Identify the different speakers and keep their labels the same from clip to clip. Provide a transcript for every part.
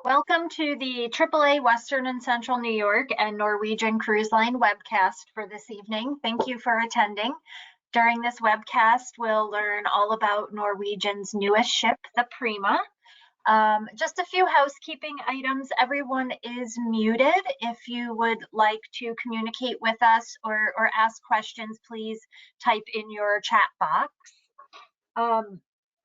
Speaker 1: Welcome to the AAA Western and Central New York and Norwegian Cruise Line webcast for this evening. Thank you for attending. During this webcast, we'll learn all about Norwegian's newest ship, the Prima. Just a few housekeeping items. Everyone is muted. If you would like to communicate with us or ask questions, please type in your chat box.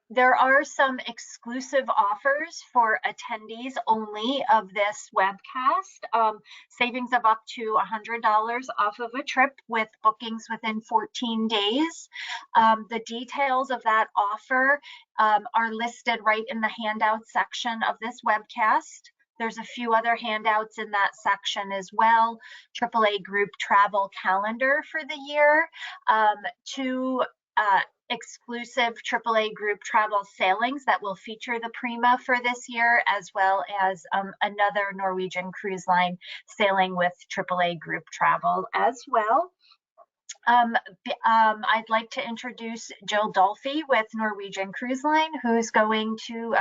Speaker 1: There are some exclusive offers for attendees only of this webcast. Savings of up to $100 off of a trip with bookings within 14 days. The details of that offer are listed right in the handout section of this webcast. There's a few other handouts in that section as well. AAA group travel calendar for the year. Two exclusive AAA group travel sailings that will feature the Prima for this year, as well as another Norwegian Cruise Line sailing with AAA group travel as well. I'd like to introduce Jill Dolphy with Norwegian Cruise Line, who's going to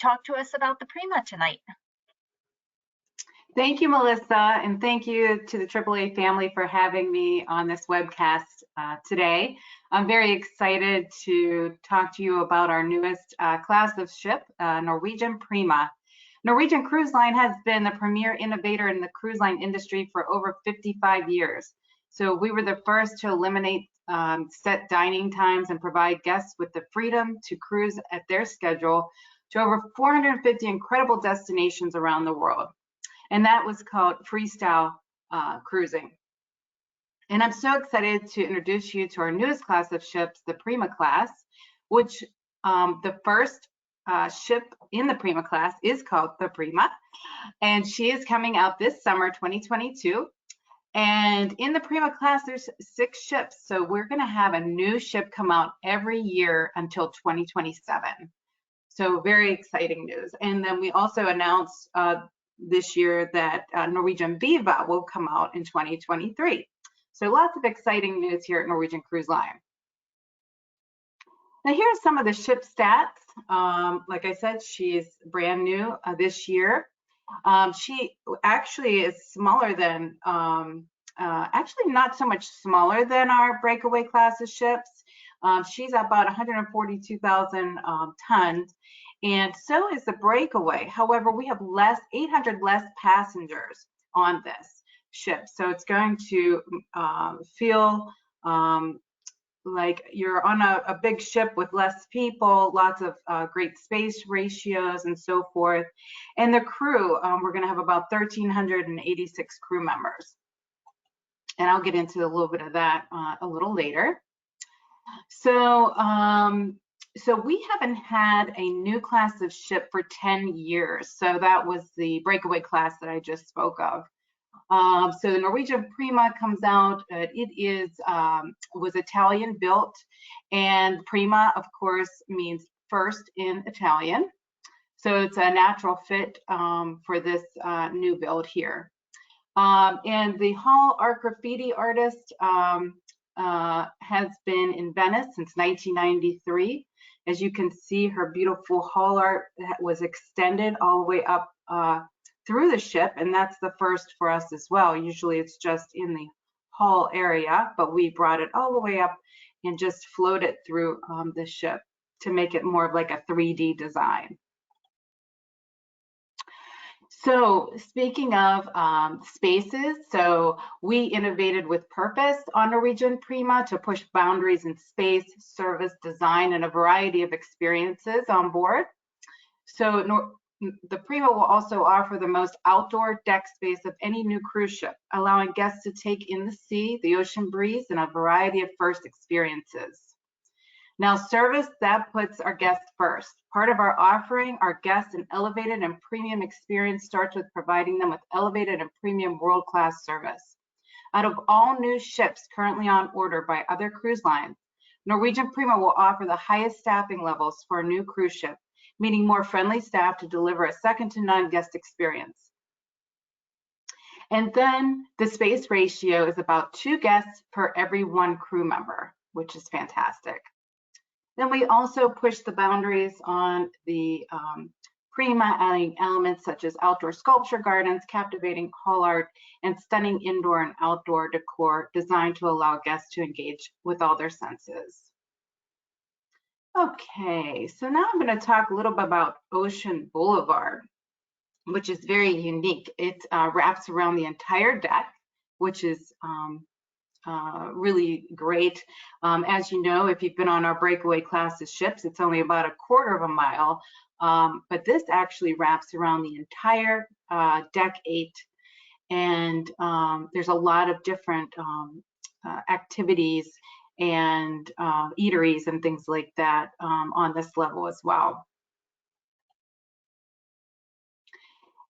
Speaker 1: talk to us about the Prima tonight.
Speaker 2: Thank you, Melissa, and thank you to the AAA family for having me on this webcast today. I'm very excited to talk to you about our newest class of ship, Norwegian Prima. Norwegian Cruise Line has been the premier innovator in the cruise line industry for over 55 years. So we were the first to eliminate set dining times and provide guests with the freedom to cruise at their schedule to over 450 incredible destinations around the world. And that was called freestyle cruising. And I'm so excited to introduce you to our newest class of ships, the Prima class, which the first ship in the Prima class is called the Prima. And she is coming out this summer, 2022. And in the Prima class, there's 6 ships. So we're gonna have a new ship come out every year until 2027. So very exciting news. And then we also announced this year that Norwegian Viva will come out in 2023. So lots of exciting news here at Norwegian Cruise Line. Now here are some of the ship stats. Like I said, she's brand new this year. She actually is smaller than, actually not so much smaller than our breakaway class of ships. She's about 142,000 tons. And so is the breakaway. However, we have 800 less passengers on this ship. So it's going to feel like you're on a big ship with less people, lots of great space ratios and so forth. And the crew, we're gonna have about 1,386 crew members. And I'll get into a little bit of that a little later. So we haven't had a new class of ship for 10 years. So that was the breakaway class that I just spoke of. So the Norwegian Prima comes out, was Italian built, and Prima, of course, means first in Italian. So it's a natural fit for this new build here. And the Hall art graffiti artist has been in Venice since 1993. As you can see, her beautiful hall art was extended all the way up through the ship, and that's the first for us as well. Usually it's just in the hull area, but we brought it all the way up and just floated it through the ship to make it more of like a 3D design. So speaking of spaces, so we innovated with purpose on Norwegian Prima to push boundaries in space, service, design, and a variety of experiences on board. So the Prima will also offer the most outdoor deck space of any new cruise ship, allowing guests to take in the sea, the ocean breeze, and a variety of first experiences. Now, service, that puts our guests first. Part of our offering, our guests an elevated and premium experience starts with providing them with elevated and premium world-class service. Out of all new ships currently on order by other cruise lines, Norwegian Prima will offer the highest staffing levels for a new cruise ship, meaning more friendly staff to deliver a second-to-none guest experience. And then the space ratio is about 2 guests per every 1 crew member, which is fantastic. Then we also push the boundaries on the Prima, adding elements such as outdoor sculpture gardens, captivating hall art, and stunning indoor and outdoor decor designed to allow guests to engage with all their senses. Okay, so now I'm going to talk a little bit about Ocean Boulevard, which is very unique. It wraps around the entire deck, which is really great. As you know, if you've been on our breakaway classes ships, it's only about 1/4 of a mile, but this actually wraps around the entire deck 8, and there's a lot of different activities and eateries and things like that on this level as well.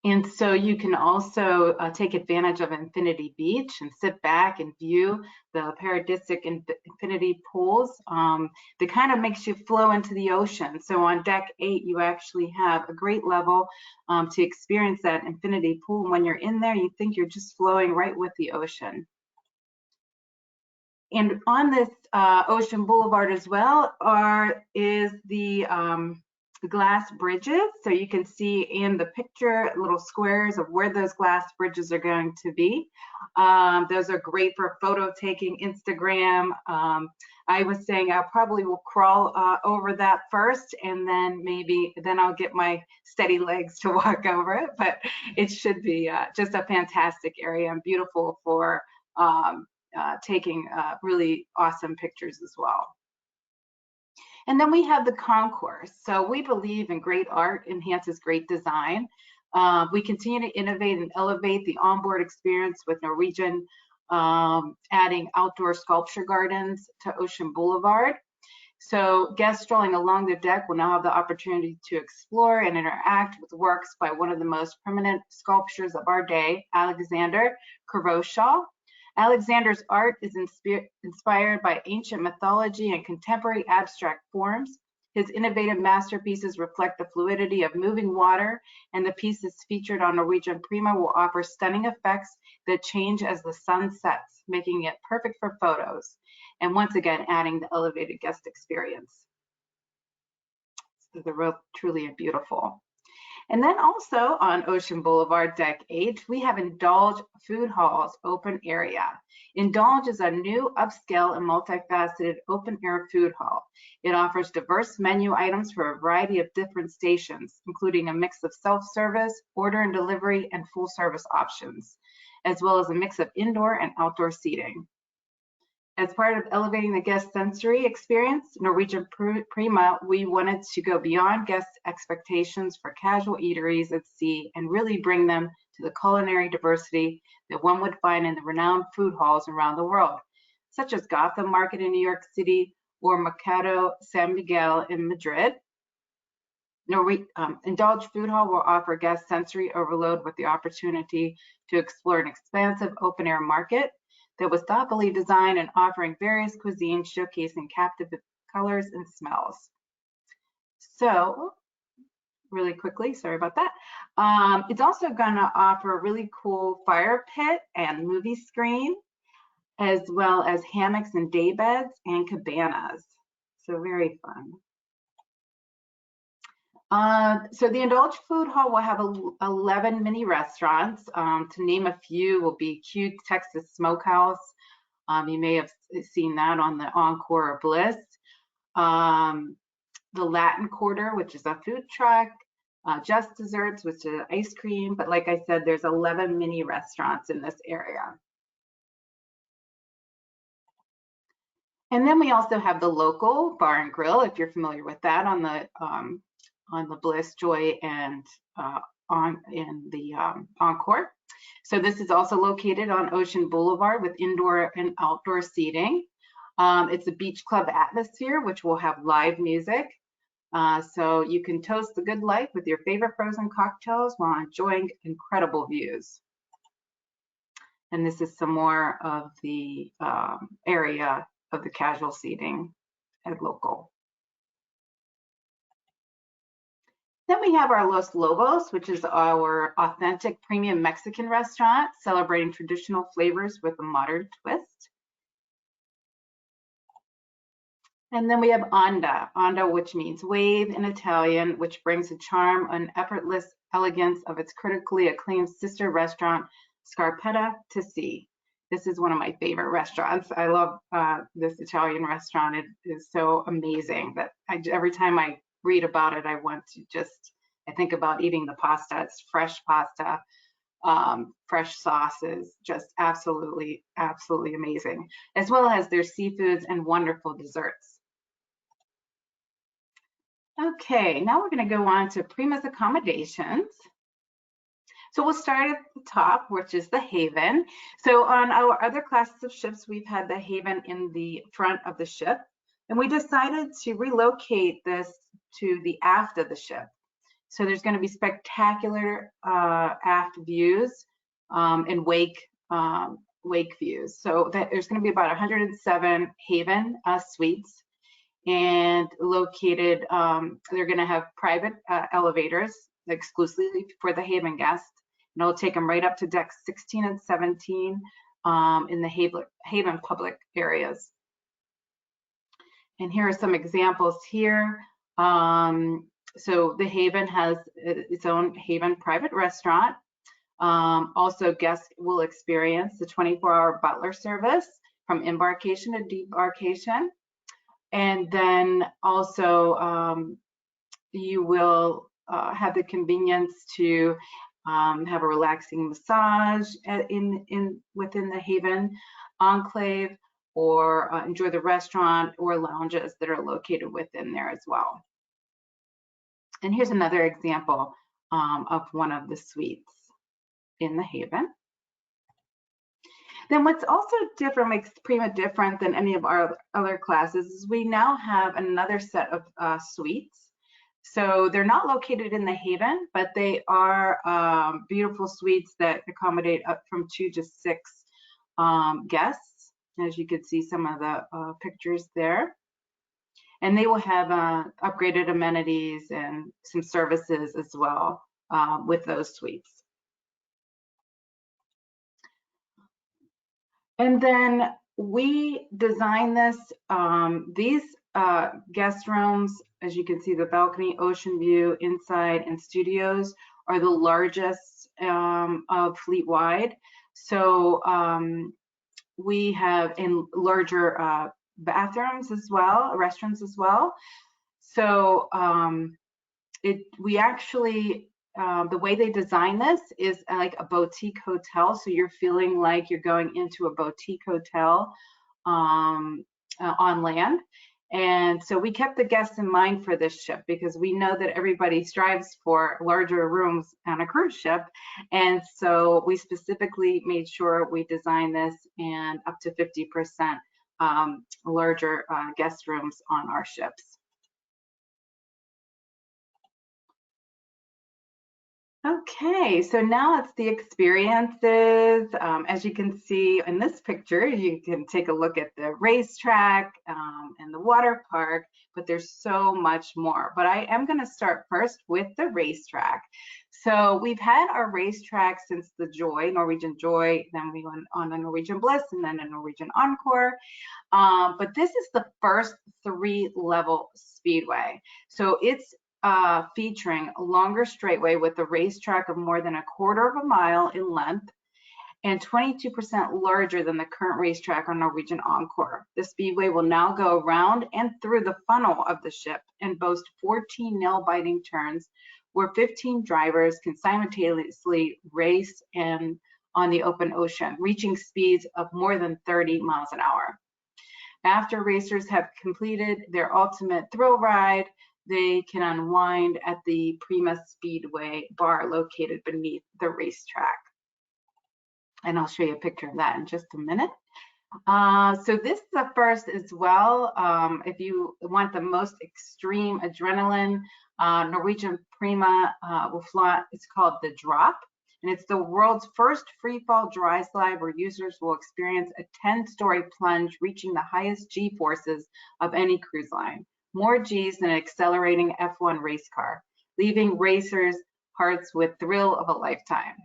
Speaker 2: And so you can also take advantage of Infinity Beach and sit back and view the paradisic infinity pools. That kind of makes you flow into the ocean. So on deck 8, you actually have a great level to experience that infinity pool. When you're in there, you think you're just flowing right with the ocean. And on this Ocean Boulevard as well is the glass bridges. So you can see in the picture little squares of where those glass bridges are going to be. Those are great for photo taking, Instagram. I was saying I probably will crawl over that first, and then I'll get my steady legs to walk over it. But it should be just a fantastic area and beautiful for taking really awesome pictures as well. And then we have the concourse. So we believe in great art enhances great design. We continue to innovate and elevate the onboard experience with Norwegian, adding outdoor sculpture gardens to Ocean Boulevard. So guests strolling along the deck will now have the opportunity to explore and interact with works by one of the most prominent sculptors of our day, Alexander Kuroshaw. Alexander's art is inspired by ancient mythology and contemporary abstract forms. His innovative masterpieces reflect the fluidity of moving water, and the pieces featured on Norwegian Prima will offer stunning effects that change as the sun sets, making it perfect for photos, and once again, adding the elevated guest experience. So they're truly beautiful. And then also on Ocean Boulevard, Deck 8, we have Indulge Food Hall's open area. Indulge is a new upscale and multifaceted open air food hall. It offers diverse menu items for a variety of different stations, including a mix of self-service, order and delivery, and full service options, as well as a mix of indoor and outdoor seating. As part of elevating the guest sensory experience, Norwegian Prima, we wanted to go beyond guest expectations for casual eateries at sea and really bring them to the culinary diversity that one would find in the renowned food halls around the world, such as Gotham Market in New York City or Mercado San Miguel in Madrid. Indulge Food Hall will offer guests sensory overload with the opportunity to explore an expansive open-air market that was thoughtfully designed and offering various cuisines showcasing captivating colors and smells. So, really quickly, sorry about that. It's also going to offer a really cool fire pit and movie screen, as well as hammocks and day beds and cabanas. So very fun. So the Indulge Food Hall will have 11 mini restaurants. To name a few will be Q Texas Smokehouse. You may have seen that on the Encore or Bliss. The Latin Quarter, which is a food truck. Just Desserts, which is ice cream. But like I said, there's 11 mini restaurants in this area. And then we also have the local bar and grill, if you're familiar with that, on the Bliss, Joy, and in the Encore. So this is also located on Ocean Boulevard with indoor and outdoor seating. It's a beach club atmosphere, which will have live music. So you can toast the good life with your favorite frozen cocktails while enjoying incredible views. And this is some more of the area of the casual seating at local. Then we have our Los Lobos, which is our authentic premium Mexican restaurant celebrating traditional flavors with a modern twist. And then we have onda, which means wave in Italian, which brings the charm and effortless elegance of its critically acclaimed sister restaurant, Scarpetta to sea. This is one of my favorite restaurants. I love this Italian restaurant. It is so amazing that every time I read about it, I think about eating the pasta. It's fresh pasta, fresh sauces, just absolutely, absolutely amazing, as well as their seafoods and wonderful desserts. Okay, now we're going to go on to Prima's accommodations. So we'll start at the top, which is the Haven. So on our other classes of ships, we've had the Haven in the front of the ship, and we decided to relocate this to the aft of the ship. So there's going to be spectacular aft views and wake views. So there's going to be about 107 Haven suites. And located, they're going to have private elevators exclusively for the Haven guests, and it'll take them right up to decks 16 and 17 in the Haven public areas. And here are some examples here. So the Haven has its own Haven private restaurant. Also, guests will experience the 24-hour butler service from embarkation to debarkation. And then also you will have the convenience to have a relaxing massage within the Haven enclave, or enjoy the restaurant or lounges that are located within there as well. And here's another example of one of the suites in the Haven. Then what's also different, makes Prima different than any of our other classes, is we now have another set of suites. So they're not located in the Haven, but they are beautiful suites that accommodate up from 2 to 6 guests. As you can see some of the pictures there. And they will have upgraded amenities and some services as well with those suites. And then we designed this, these guest rooms, as you can see, the balcony, ocean view, inside, and studios are the largest of fleet-wide. So we have in larger bathrooms as well, restrooms as well. So we actually, the way they design this is like a boutique hotel. So you're feeling like you're going into a boutique hotel on land. And so we kept the guests in mind for this ship, because we know that everybody strives for larger rooms on a cruise ship. And so we specifically made sure we designed this and up to 50% larger guest rooms on our ships. Okay, so now it's the experiences. As you can see in this picture, you can take a look at the racetrack and the water park, but there's so much more. But I am going to start first with the racetrack. So we've had our racetrack since the Joy, Norwegian Joy, then we went on a Norwegian Bliss, and then a Norwegian Encore. But this is the first 3-level speedway. So it's featuring a longer straightway with a racetrack of more than 1/4 mile in length and 22% larger than the current racetrack on Norwegian Encore. The speedway will now go around and through the funnel of the ship and boast 14 nail-biting turns where 15 drivers can simultaneously race and on the open ocean, reaching speeds of more than 30 miles an hour. After racers have completed their ultimate thrill ride, they can unwind at the Prima Speedway bar located beneath the racetrack. And I'll show you a picture of that in just a minute. So this is the first as well. If you want the most extreme adrenaline, Norwegian Prima will fly, it's called the Drop. And it's the world's first free-fall dry slide where users will experience a 10-story plunge, reaching the highest G-forces of any cruise line. More G's than an accelerating F1 race car, leaving racers' hearts with thrill of a lifetime.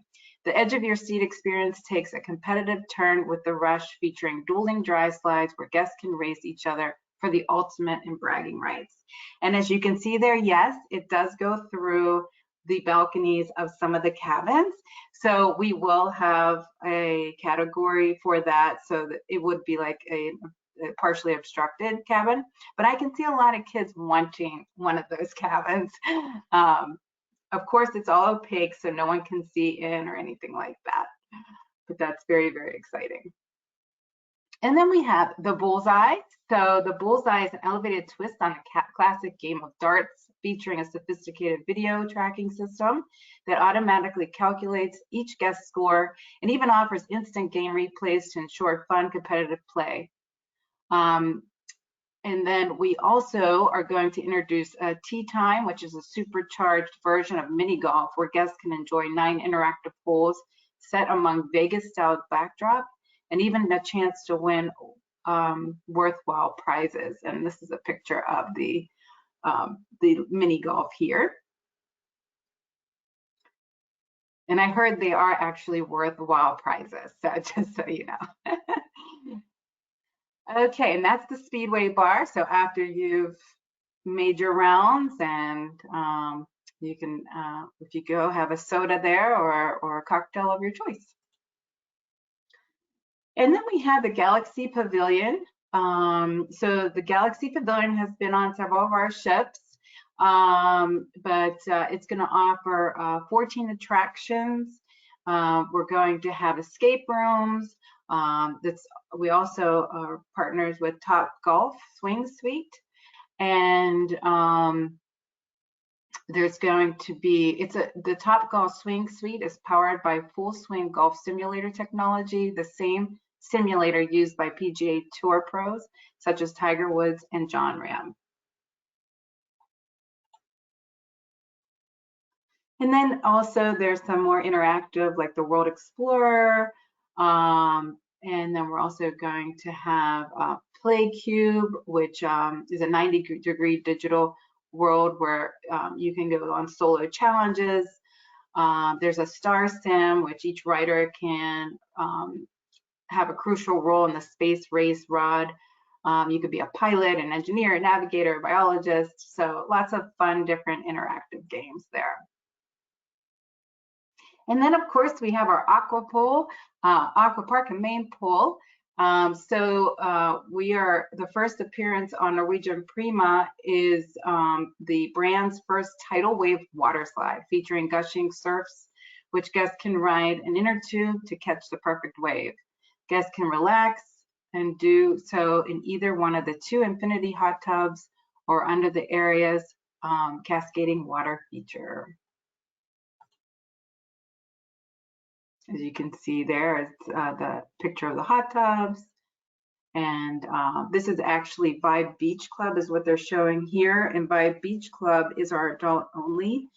Speaker 2: The edge of your seat experience takes a competitive turn with the rush, featuring dueling dry slides where guests can race each other for the ultimate in bragging rights. And as you can see there, yes, it does go through the balconies of some of the cabins. So we will have a category for that, so that it would be like a partially obstructed cabin. But I can see a lot of kids wanting one of those cabins. Of course, it's all opaque, so no one can see in or anything like that. But that's very, very exciting. And then we have the Bullseye. So the Bullseye is an elevated twist on a classic game of darts, featuring a sophisticated video tracking system that automatically calculates each guest score and even offers instant game replays to ensure fun, competitive play. And then we also are going to introduce Tea Time, which is a supercharged version of mini golf where guests can enjoy 9 interactive holes set among Vegas-style backdrop and even a chance to win worthwhile prizes. And this is a picture of the mini golf here. And I heard they are actually worthwhile prizes, so just so you know. Okay, and that's the Speedway bar. So after you've made your rounds, and you can, if you go, have a soda there or a cocktail of your choice. And then we have the Galaxy Pavilion. So the Galaxy Pavilion has been on several of our ships, but it's going to offer 14 attractions. We're going to have escape rooms. We also are partners with Top Golf Swing Suite, and there's going to be, the Top Golf Swing Suite is powered by full swing golf simulator technology, the same simulator used by PGA Tour pros such as Tiger Woods and John Ram. And then also there's some more interactive, like the World Explorer, and then we're also going to have Play Cube, which is a 90-degree digital world where you can go on solo challenges. There's a Star Sim, which each rider can have a crucial role in the space race rod. You could be a pilot, an engineer, a navigator, a biologist. So lots of fun, different interactive games there. And then, of course, we have our aqua pool, aqua park and main pool. We are, the first appearance on Norwegian Prima is the brand's first tidal wave water slide featuring gushing surfs, which guests can ride an inner tube to catch the perfect wave. Guests can relax and do so in either one of the 2 infinity hot tubs or under the area's cascading water feature. As you can see there, it's the picture of the hot tubs. And this is actually Vibe Beach Club is what they're showing here. And Vibe Beach Club is our adult only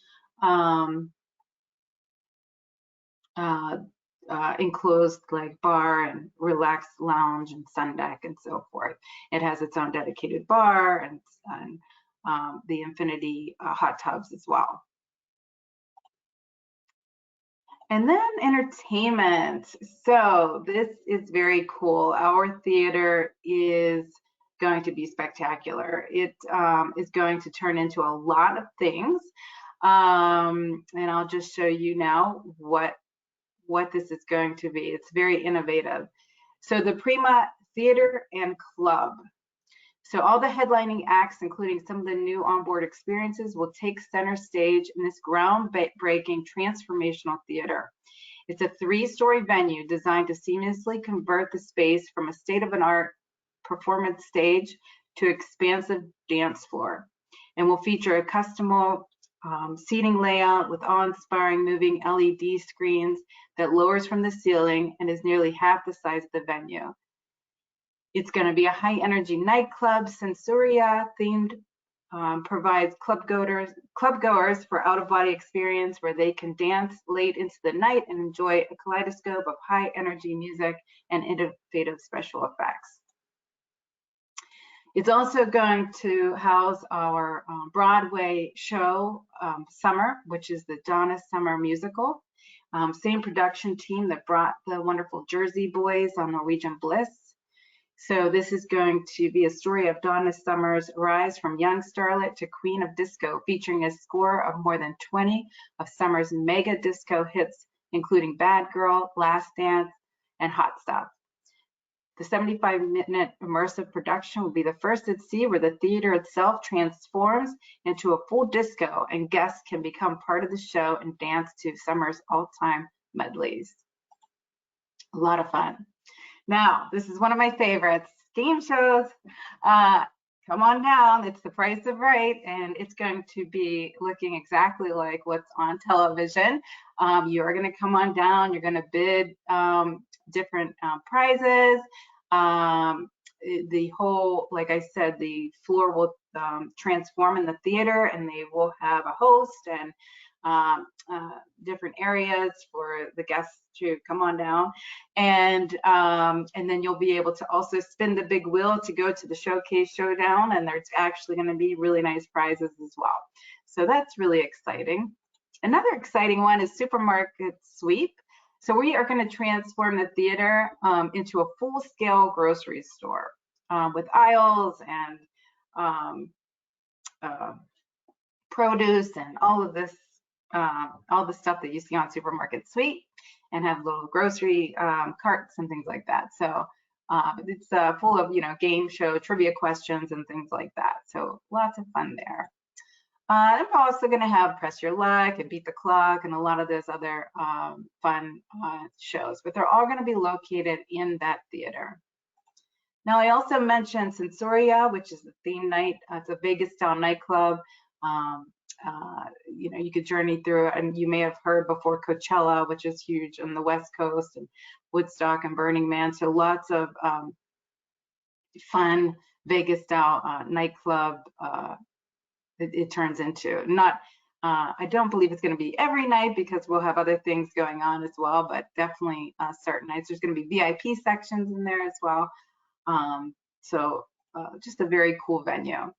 Speaker 2: enclosed like bar and relaxed lounge and sun deck and so forth. It has its own dedicated bar and the infinity hot tubs as well. And then entertainment. So this is very cool. Our theater is going to be spectacular. It is going to turn into a lot of things. And I'll just show you now what this is going to be. It's very innovative. So the Prima Theater and Club. So all the headlining acts, including some of the new onboard experiences, will take center stage in this groundbreaking transformational theater. It's a 3-story venue designed to seamlessly convert the space from a state-of-the-art performance stage to expansive dance floor, and will feature a custom seating layout with awe-inspiring moving LED screens that lowers from the ceiling and is nearly half the size of the venue. It's going to be a high-energy nightclub, Sensoria themed, provides clubgoers for out-of-body experience where they can dance late into the night and enjoy a kaleidoscope of high-energy music and innovative special effects. It's also going to house our Broadway show, Summer, which is the Donna Summer musical. Same production team that brought the wonderful Jersey Boys on Norwegian Bliss. So this is going to be a story of Donna Summer's rise from young starlet to queen of disco, featuring a score of more than 20 of Summer's mega disco hits, including Bad Girl, Last Dance, and Hot Stuff. The 75-minute immersive production will be the first at sea where the theater itself transforms into a full disco and guests can become part of the show and dance to Summer's all-time medleys. A lot of fun. Now, this is one of my favorites, game shows. Come on down, it's The Price of Right, and it's going to be looking exactly like what's on television. You're gonna come on down, you're gonna bid different prizes. The whole, like I said, the floor will transform in the theater, and they will have a host and different areas for the guests to come on down, and then you'll be able to also spin the big wheel to go to the showcase showdown, and there's actually going to be really nice prizes as well. So that's really exciting. Another exciting one is Supermarket Sweep. So we are going to transform the theater into a full-scale grocery store with aisles and produce and all of this, all the stuff that you see on Supermarket Sweep, and have little grocery carts and things like that. So it's full of, game show trivia questions and things like that. So lots of fun there. And we're also going to have Press Your Luck and Beat the Clock and a lot of those other fun shows, but they're all going to be located in that theater. Now, I also mentioned Sensoria, which is the theme night. It's a Vegas-style nightclub. You could journey through it, and you may have heard before Coachella, which is huge on the West Coast, and Woodstock and Burning Man. So lots of fun Vegas-style nightclub. It turns into I don't believe it's going to be every night because we'll have other things going on as well, but definitely certain nights. There's going to be VIP sections in there as well. So just a very cool venue.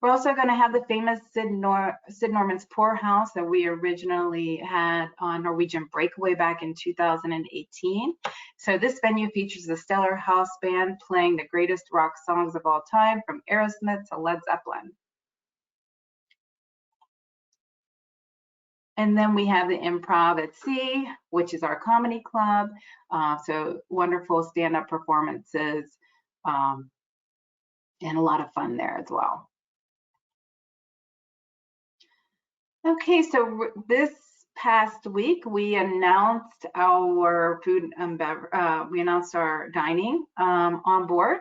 Speaker 2: We're also going to have the famous Sid Norman's Poorhouse that we originally had on Norwegian Breakaway back in 2018. So this venue features a stellar house band playing the greatest rock songs of all time, from Aerosmith to Led Zeppelin. And then we have the Improv at Sea, which is our comedy club. So wonderful stand-up performances and a lot of fun there as well. Okay, so this past week we announced our food and we announced our dining on board,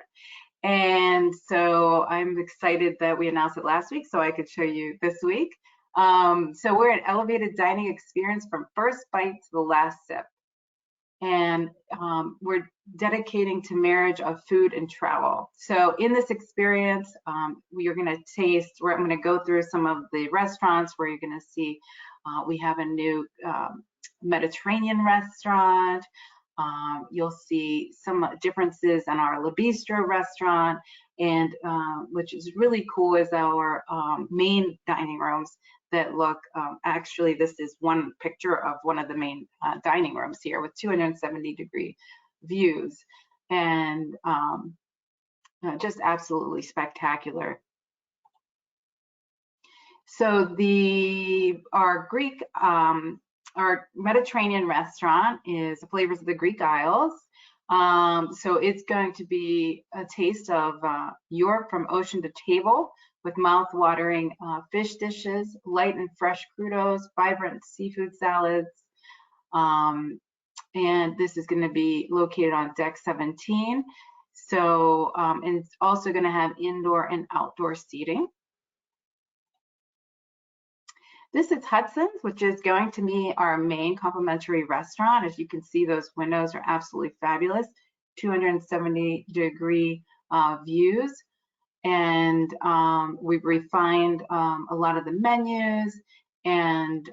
Speaker 2: and so I'm excited that we announced it last week so I could show you this week. So we're an elevated dining experience from first bite to the last sip, and we're dedicating to marriage of food and travel. So in this experience, we are going to taste, I'm going to go through some of the restaurants where you're going to see we have a new Mediterranean restaurant. You'll see some differences in our Le Bistro restaurant, and which is really cool is our main dining rooms that look, actually this is one picture of one of the main dining rooms here with 270-degree views, and just absolutely spectacular. So our Mediterranean restaurant is the Flavors of the Greek Isles. So it's going to be a taste of Europe from ocean to table, with mouth-watering fish dishes, light and fresh crudos, vibrant seafood salads. And this is going to be located on deck 17. So, and it's also going to have indoor and outdoor seating. This is Hudson's, which is going to be our main complimentary restaurant. As you can see, those windows are absolutely fabulous, 270-degree views. And we've refined a lot of the menus, and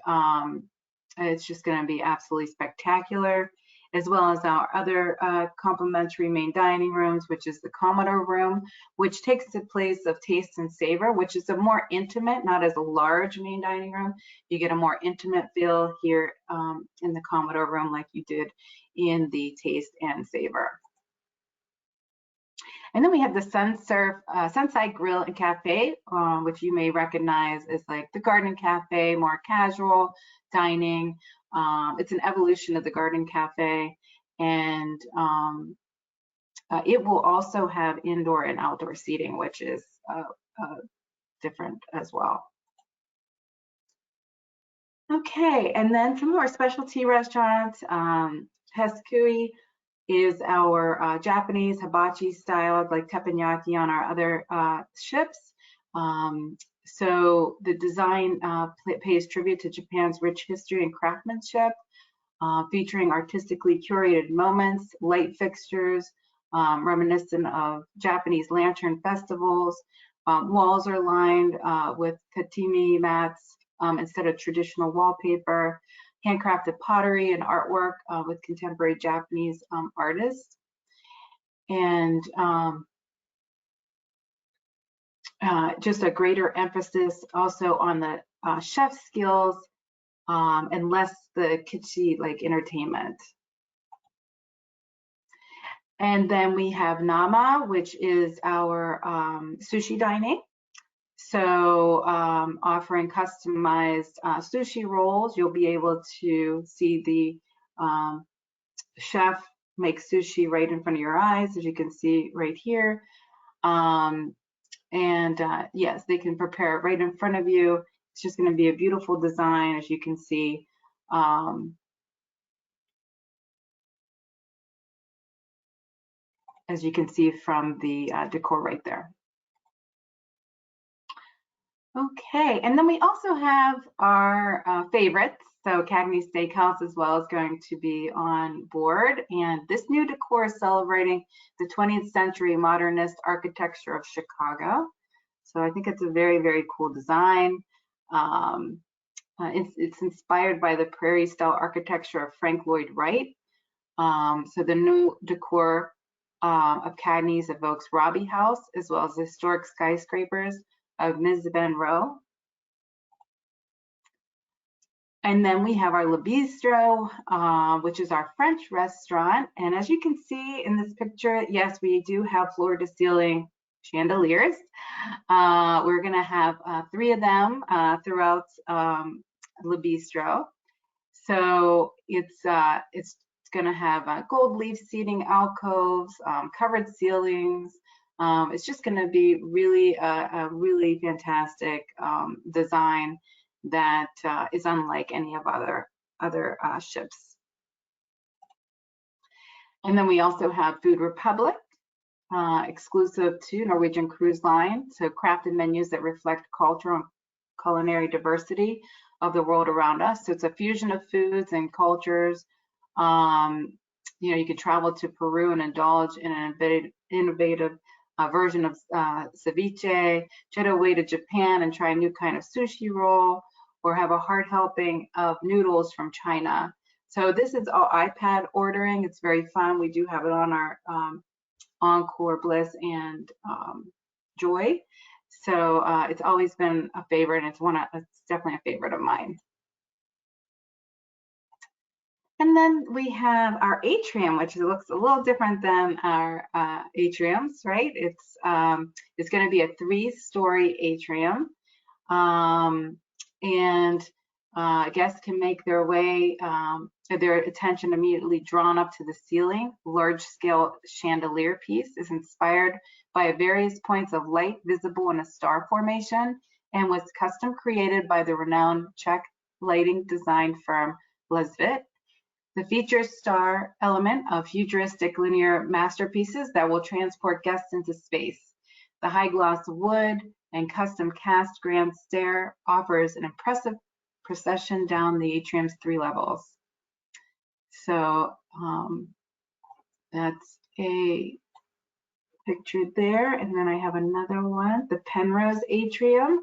Speaker 2: it's just going to be absolutely spectacular, as well as our other complimentary main dining rooms, which is the Commodore room, which takes the place of Taste and Savor, which is a more intimate, not as a large main dining room. You get a more intimate feel here in the Commodore room like you did in the Taste and Savor. And then we have the Sunside Grill and Cafe, which you may recognize as like the Garden Cafe, more casual dining. It's an evolution of the Garden Cafe, and it will also have indoor and outdoor seating, which is different as well. Okay, and then some more specialty restaurants. Heskui is our Japanese hibachi style, like teppanyaki on our other ships. So the design pays tribute to Japan's rich history and craftsmanship, featuring artistically curated moments, light fixtures, reminiscent of Japanese lantern festivals. Walls are lined with tatami mats instead of traditional wallpaper, handcrafted pottery and artwork with contemporary Japanese artists. And just a greater emphasis also on the chef skills and less the kitschy like entertainment. And then we have Nama, which is our sushi dining. So offering customized sushi rolls, you'll be able to see the chef make sushi right in front of your eyes, as you can see right here. Yes, they can prepare it right in front of you. It's just going to be a beautiful design, as you can see. As you can see from the decor right there. Okay, and then we also have our favorites. So Cagney Steakhouse as well is going to be on board. And this new decor is celebrating the 20th century modernist architecture of Chicago. So I think it's a very, very cool design. It's inspired by the prairie style architecture of Frank Lloyd Wright. So the new decor of Cagney's evokes Robbie House as well as the historic skyscrapers of Misben Row. And then we have our Le Bistro, which is our French restaurant. And as you can see in this picture, yes, we do have floor to ceiling chandeliers. We're gonna have 3 of them throughout Le Bistro. So it's gonna have gold leaf seating alcoves, covered ceilings. It's just gonna be really a really fantastic design that is unlike any of other ships. And then we also have Food Republic, exclusive to Norwegian Cruise Line. So crafted menus that reflect cultural and culinary diversity of the world around us. So it's a fusion of foods and cultures. You know, you could travel to Peru and indulge in an innovative version of ceviche, jet away to Japan and try a new kind of sushi roll, or have a heart helping of noodles from China. So this is all iPad ordering. It's very fun. We do have it on our Encore, Bliss, and Joy. So it's always been a favorite, and it's definitely a favorite of mine. And then we have our atrium, which looks a little different than our atriums, right? It's going to be a 3-story atrium, and guests can make their way, their attention immediately drawn up to the ceiling. Large-scale chandelier piece is inspired by various points of light visible in a star formation and was custom created by the renowned Czech lighting design firm Lesvit. The features star element of futuristic linear masterpieces that will transport guests into space. The high gloss wood and custom cast grand stair offers an impressive procession down the atrium's 3 levels. So that's a picture there. And then I have another one, the Penrose Atrium.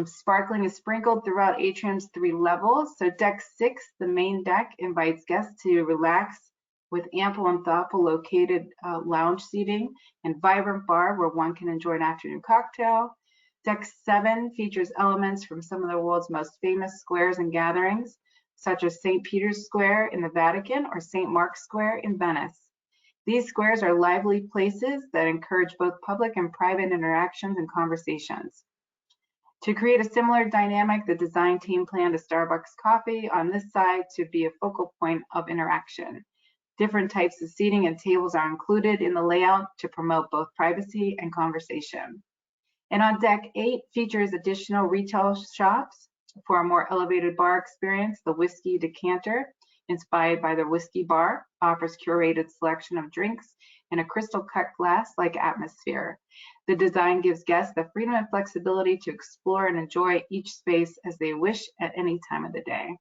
Speaker 2: Sparkling is sprinkled throughout atrium's 3 levels. So deck 6, the main deck, invites guests to relax with ample and thoughtful located lounge seating and vibrant bar where one can enjoy an afternoon cocktail. Deck 7 features elements from some of the world's most famous squares and gatherings, such as St. Peter's Square in the Vatican or St. Mark's Square in Venice. These squares are lively places that encourage both public and private interactions and conversations. To create a similar dynamic, the design team planned a Starbucks coffee on this side to be a focal point of interaction. Different types of seating and tables are included in the layout to promote both privacy and conversation. And on deck 8 features additional retail shops for a more elevated bar experience. The Whiskey Decanter, inspired by the Whiskey Bar, offers curated selection of drinks in a crystal cut glass-like atmosphere. The design gives guests the freedom and flexibility to explore and enjoy each space as they wish at any time of the day.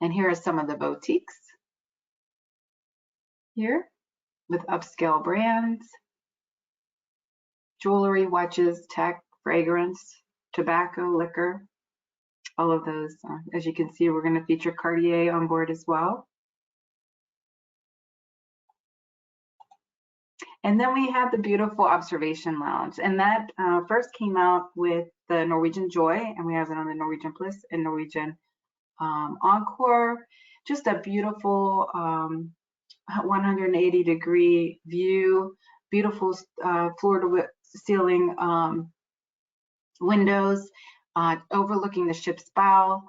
Speaker 2: And here are some of the boutiques here with upscale brands, jewelry, watches, tech, fragrance, tobacco, liquor, all of those. As you can see, we're going to feature Cartier on board as well. And then we have the beautiful observation lounge, and that first came out with the Norwegian Joy, and we have it on the Norwegian Bliss and Norwegian Encore. Just a beautiful 180-degree view, beautiful floor-to-ceiling windows overlooking the ship's bow.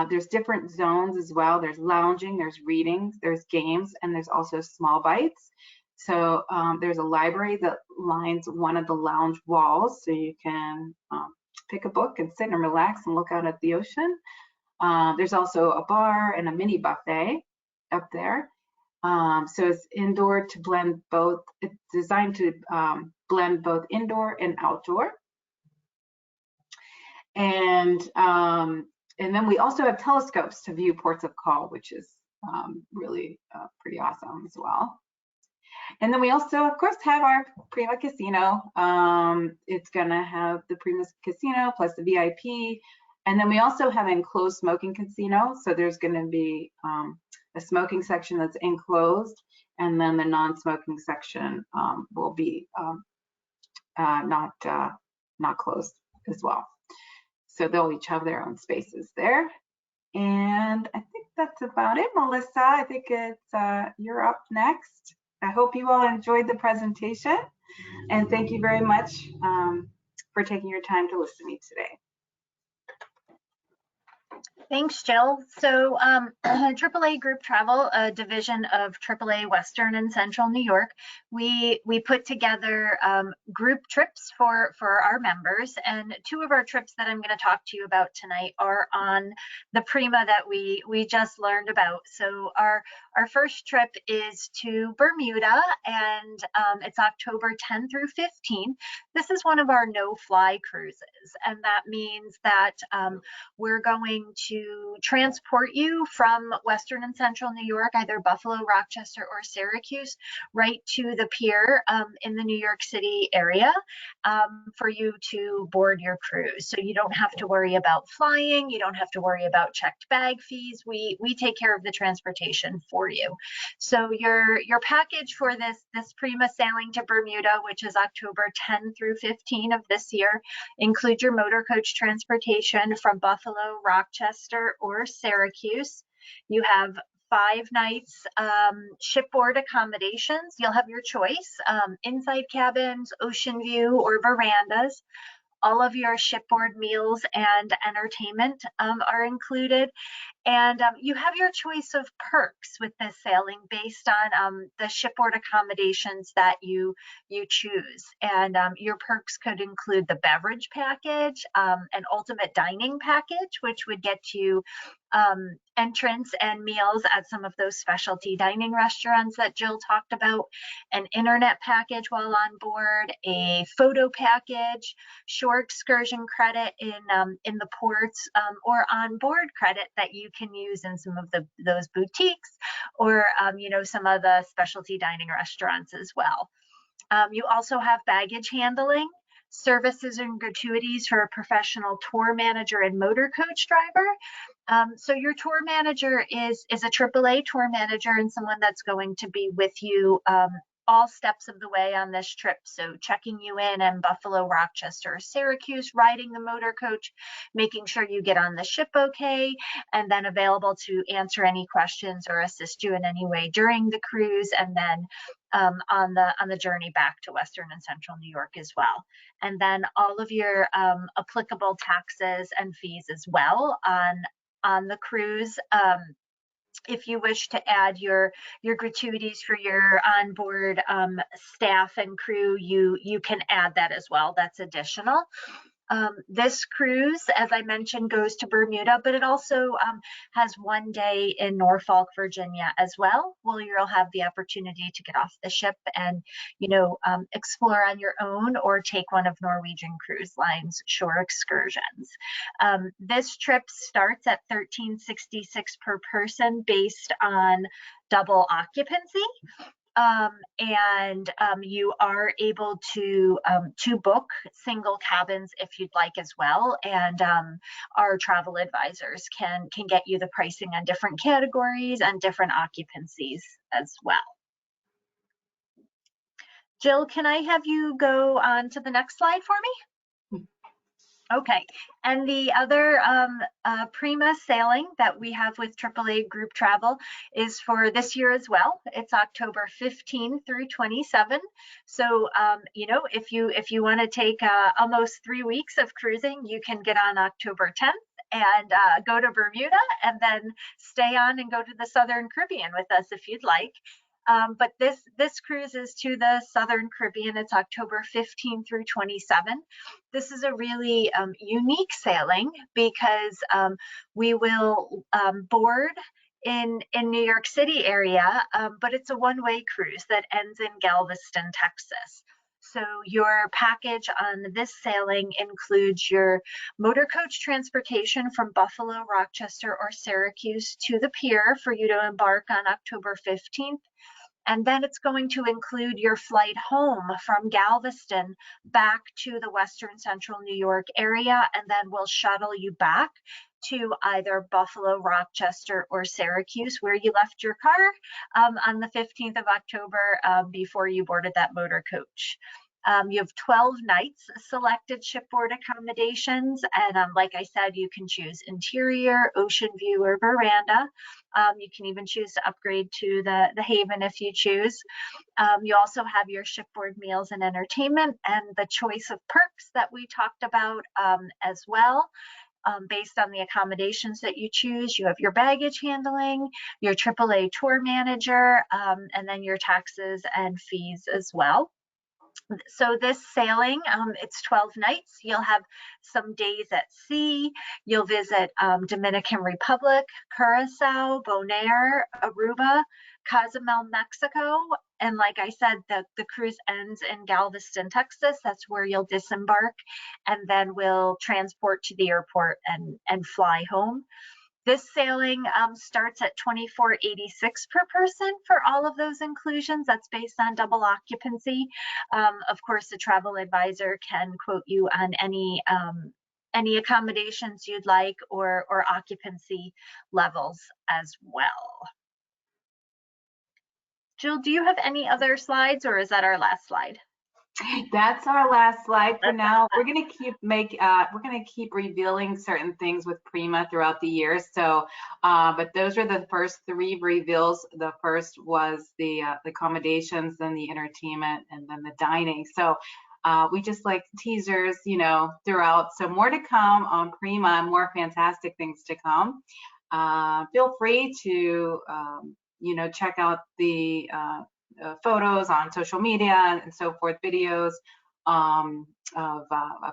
Speaker 2: There's different zones as well. There's lounging, there's readings, there's games, and there's also small bites. So there's a library that lines one of the lounge walls, so you can pick a book and sit and relax and look out at the ocean. There's also a bar and a mini buffet up there. So it's indoor to blend both. It's designed to blend both indoor and outdoor. And then we also have telescopes to view ports of call, which is really pretty awesome as well. And then we also, of course, have our Prima Casino. It's gonna have the Prima Casino plus the VIP. And then we also have enclosed smoking casino. So there's gonna be a smoking section that's enclosed, and then the non-smoking section will be not closed as well. So they'll each have their own spaces there. And I think that's about it, Melissa. I think it's you're up next. I hope you all enjoyed the presentation, and thank you very much for taking your time to listen to me today.
Speaker 1: Thanks, Jill. So AAA Group Travel, a division of AAA Western and Central New York, we put together group trips for our members, and two of our trips that I'm going to talk to you about tonight are on the Prima that we just learned about. So our first trip is to Bermuda, and it's October 10 through 15. This is one of our no-fly cruises, and that means that we're going to transport you from Western and Central New York, either Buffalo, Rochester, or Syracuse, right to the pier in the New York City area for you to board your cruise. So you don't have to worry about flying, you don't have to worry about checked bag fees. We take care of the transportation for you. So your package for this Prima sailing to Bermuda, which is October 10 through 15 of this year, includes your motor coach transportation from Buffalo, Rochester, or Syracuse. You have 5 nights shipboard accommodations. You'll have your choice, inside cabins, ocean view, or verandas. All of your shipboard meals and entertainment are included. And you have your choice of perks with this sailing based on the shipboard accommodations that you choose. And your perks could include the beverage package, an ultimate dining package, which would get you entrance and meals at some of those specialty dining restaurants that Jill talked about, an internet package while on board, a photo package, shore excursion credit in the ports, or on board credit that you can use in some of those boutiques, or some of the specialty dining restaurants as well. You also have baggage handling, services and gratuities for a professional tour manager and motor coach driver. So your tour manager is a AAA tour manager and someone that's going to be with you all steps of the way on this trip. So checking you in Buffalo, Rochester, Syracuse, riding the motor coach, making sure you get on the ship okay, and then available to answer any questions or assist you in any way during the cruise, and then on the journey back to Western and Central New York as well. And then all of your applicable taxes and fees as well on the cruise. If you wish to add your gratuities for your onboard staff and crew, you can add that as well. That's additional. This cruise, as I mentioned, goes to Bermuda, but it also has 1 day in Norfolk, Virginia as well, where you'll have the opportunity to get off the ship and, explore on your own or take one of Norwegian Cruise Line's shore excursions. This trip starts at $13.66 per person based on double occupancy. You are able to book single cabins if you'd like as well. And our travel advisors can get you the pricing on different categories and different occupancies as well. Jill, can I have you go on to the next slide for me? Okay, and the other Prima sailing that we have with AAA Group Travel is for this year as well. It's October 15 through 27. So, if you want to take almost 3 weeks of cruising, you can get on October 10th and go to Bermuda, and then stay on and go to the Southern Caribbean with us if you'd like. But this cruise is to the Southern Caribbean. It's October 15 through 27. This is a really unique sailing because we will board in New York City area, but it's a one-way cruise that ends in Galveston, Texas. So your package on this sailing includes your motor coach transportation from Buffalo, Rochester, or Syracuse to the pier for you to embark on October 15th. And then it's going to include your flight home from Galveston back to the Western Central New York area, and then we'll shuttle you back to either Buffalo, Rochester, or Syracuse, where you left your car on the 15th of October before you boarded that motor coach. You have 12 nights selected shipboard accommodations, and like I said, you can choose interior, ocean view, or veranda. You can even choose to upgrade to the Haven if you choose. You also have your shipboard meals and entertainment, and the choice of perks that we talked about as well. Based on the accommodations that you choose, you have your baggage handling, your AAA tour manager, and then your taxes and fees as well. So this sailing, it's 12 nights. You'll have some days at sea. You'll visit Dominican Republic, Curacao, Bonaire, Aruba, Cozumel, Mexico. And like I said, the cruise ends in Galveston, Texas. That's where you'll disembark, and then we'll transport to the airport and fly home. This sailing starts at $24.86 per person for all of those inclusions. That's based on double occupancy. Of course, the travel advisor can quote you on any accommodations you'd like or occupancy levels as well. Jill, do you have any other slides, or is that our last slide?
Speaker 2: That's our last slide for now. We're going to keep revealing certain things with Prima throughout the year. So, but those are the first 3 reveals. The first was the accommodations, then the entertainment, and then the dining. So we just like teasers, throughout. So more to come on Prima, more fantastic things to come. Feel free to, check out the photos on social media and so forth, videos of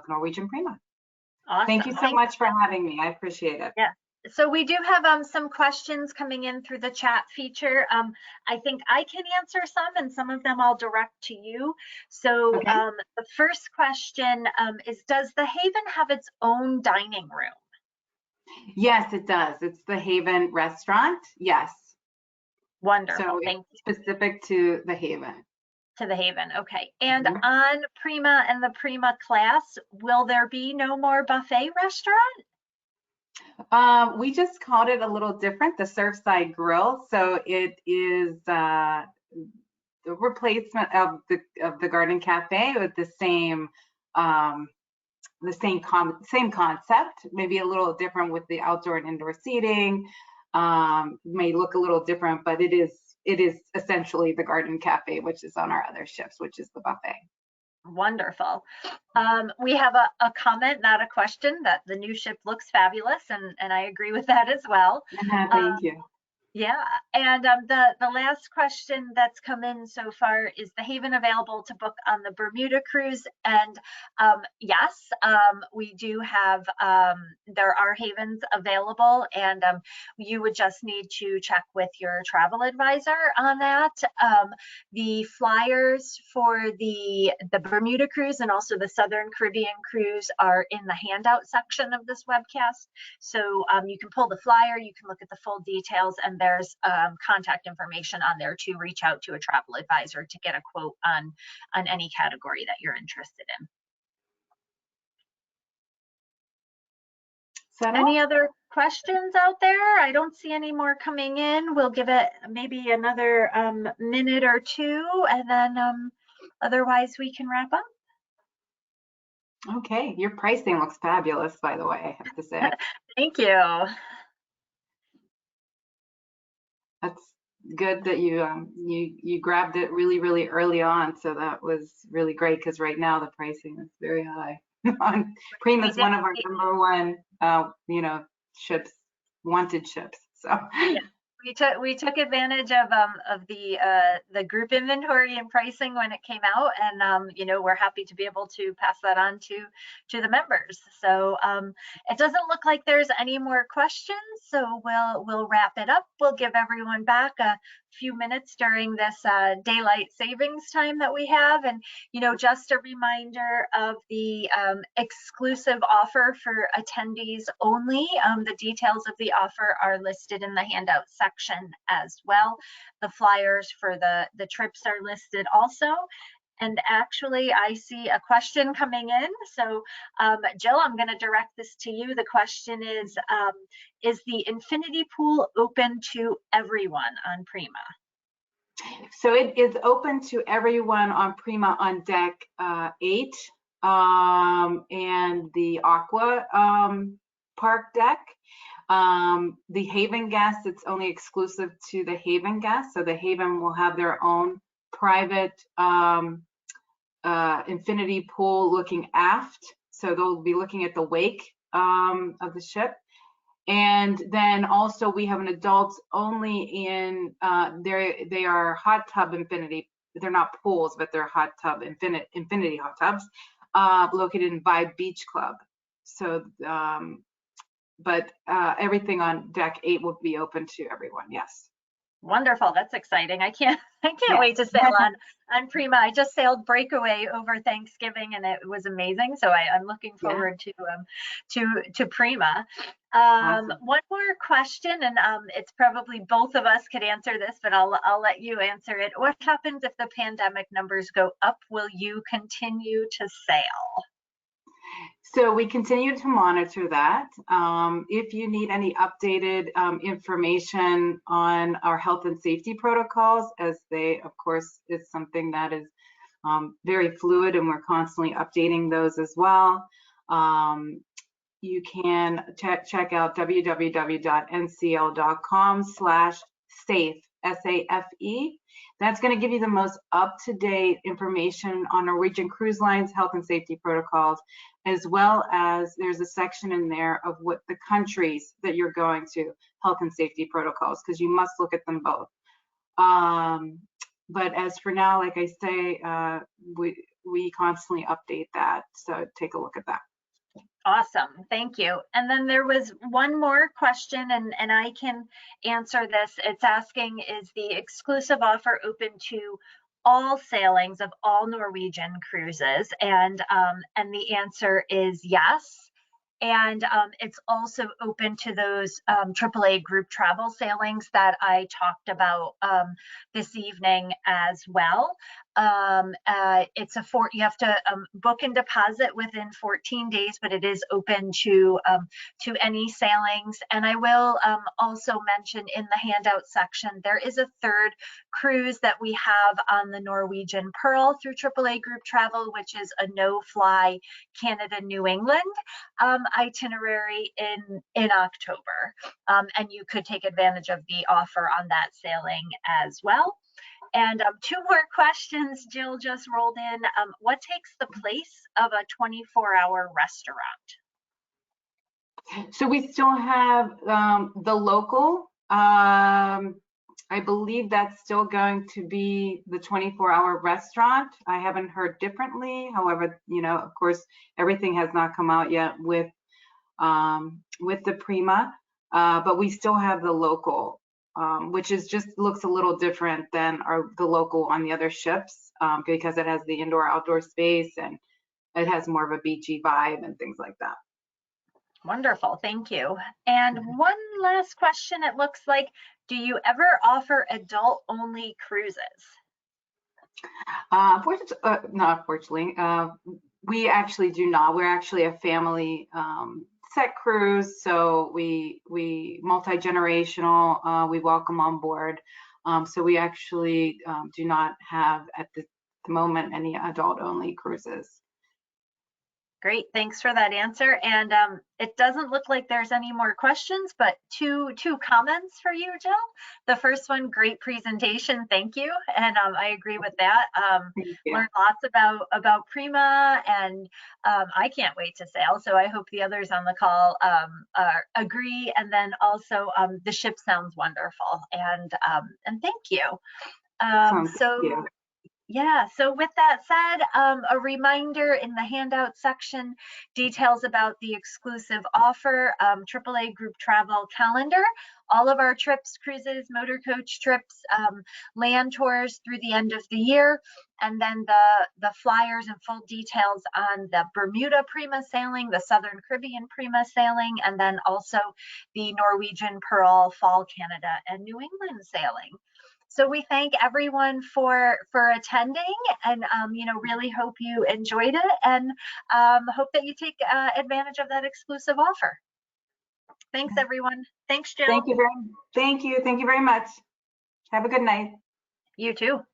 Speaker 2: Norwegian Prima.
Speaker 1: Awesome.
Speaker 2: Thank you so much for having me. I appreciate it.
Speaker 1: Yeah. So we do have some questions coming in through the chat feature. I think I can answer some, and some of them I'll direct to you. So okay. The first question is, does the Haven have its own dining room?
Speaker 2: Yes, it does. It's the Haven restaurant. Yes.
Speaker 1: Wonderful.
Speaker 2: So
Speaker 1: Thank you.
Speaker 2: Specific to the Haven.
Speaker 1: To the Haven. Okay. And on Prima and the Prima class, will there be no more buffet restaurant?
Speaker 2: We just called it a little different, the Surfside Grill. So it is replacement of the garden cafe with the same same concept, maybe a little different with the outdoor and indoor seating. May look a little different, but it is essentially the garden cafe, which is on our other ships, which is the buffet.
Speaker 1: Wonderful. We have a comment, not a question, that the new ship looks fabulous, and I agree with that as well.
Speaker 2: Thank you.
Speaker 1: Yeah, and the last question that's come in so far is the haven available to book on the Bermuda cruise? And yes, we do have, there are havens available, and you would just need to check with your travel advisor on that. The flyers for the Bermuda cruise and also the Southern Caribbean cruise are in the handout section of this webcast. So you can pull the flyer, you can look at the full details, and there's contact information on there to reach out to a travel advisor to get a quote on any category that you're interested in. Any other questions out there? I don't see any more coming in. We'll give it maybe another minute or two, and then otherwise we can wrap up.
Speaker 2: Okay, your pricing looks fabulous, by the way, I have to say.
Speaker 1: Thank you.
Speaker 2: That's good that you grabbed it really early on, so that was really great, because right now the pricing is very high. Prima's one of our #1 ships, wanted ships. So
Speaker 1: yeah. We took advantage of the group inventory and pricing when it came out, and we're happy to be able to pass that on to the members. So it doesn't look like there's any more questions, so we'll wrap it up. We'll give everyone back a few minutes during this daylight savings time that we have, and just a reminder of the exclusive offer for attendees only. The details of the offer are listed in the handout section as well. The flyers for the trips are listed also. And actually, I see a question coming in. So, Jill, I'm going to direct this to you. The question is the infinity pool open to everyone on Prima?
Speaker 2: So it is open to everyone on Prima on deck 8 and the Aqua Park deck. The Haven guests, it's only exclusive to the Haven guests. So the Haven will have their own private infinity pool looking aft. So they'll be looking at the wake of the ship. And then also we have an adults only in, they are hot tub infinity. They're not pools, but they're hot tub, infinity hot tubs, located in Vibe Beach Club. So, but everything on deck 8 will be open to everyone, yes.
Speaker 1: Wonderful, that's exciting. I can't wait to sail on Prima. I just sailed Breakaway over Thanksgiving and it was amazing. So I'm looking forward to Prima. Awesome. One more question, and it's probably both of us could answer this, but I'll let you answer it. What happens if the pandemic numbers go up? Will you continue to sail?
Speaker 2: So we continue to monitor that. If you need any updated information on our health and safety protocols, as they, of course, is something that is very fluid and we're constantly updating those as well. You can check out www.ncl.com/safe, SAFE. That's going to give you the most up-to-date information on Norwegian Cruise Line's health and safety protocols, as well as there's a section in there of what the countries that you're going to health and safety protocols, because you must look at them both. But as for now, like I say, we constantly update that, so take a look at that.
Speaker 1: Awesome, thank you. And then there was one more question, and I can answer this. It's asking, is the exclusive offer open to all sailings of all Norwegian cruises? And the answer is yes. And it's also open to those AAA group travel sailings that I talked about this evening as well. You have to book and deposit within 14 days, but it is open to any sailings. And I will also mention in the handout section, there is a third cruise that we have on the Norwegian Pearl through AAA Group Travel, which is a no-fly Canada, New England itinerary in October. And you could take advantage of the offer on that sailing as well. And two more questions Jill just rolled in. What takes the place of a 24-hour restaurant?
Speaker 2: So we still have the local. I believe that's still going to be the 24-hour restaurant. I haven't heard differently. However, you know, of course, everything has not come out yet with the Prima, but we still have the local, which is just looks a little different than the local on the other ships, because it has the indoor-outdoor space and it has more of a beachy vibe and things like that.
Speaker 1: Wonderful, thank you. And one last question, it looks like, do you ever offer adult-only cruises?
Speaker 2: Not fortunately, we actually do not. We're actually a family set cruise, so we multi-generational. We welcome on board. So we actually do not have at the moment any adult-only cruises.
Speaker 1: Great, thanks for that answer. And it doesn't look like there's any more questions, but two comments for you, Jill. The first one, great presentation, thank you. And I agree with that. Learned lots about Prima, and I can't wait to sail. So I hope the others on the call agree. And then also the ship sounds wonderful. And thank you. Yeah, so with that said, a reminder in the handout section, details about the exclusive offer, AAA Group Travel calendar, all of our trips, cruises, motor coach trips, land tours through the end of the year, and then the flyers and full details on the Bermuda Prima sailing, the Southern Caribbean Prima sailing, and then also the Norwegian Pearl Fall Canada and New England sailing. So we thank everyone for attending, and really hope you enjoyed it, and hope that you take advantage of that exclusive offer. Thanks, everyone. Thanks, Jill.
Speaker 2: Thank you very much. Have a good night.
Speaker 1: You too.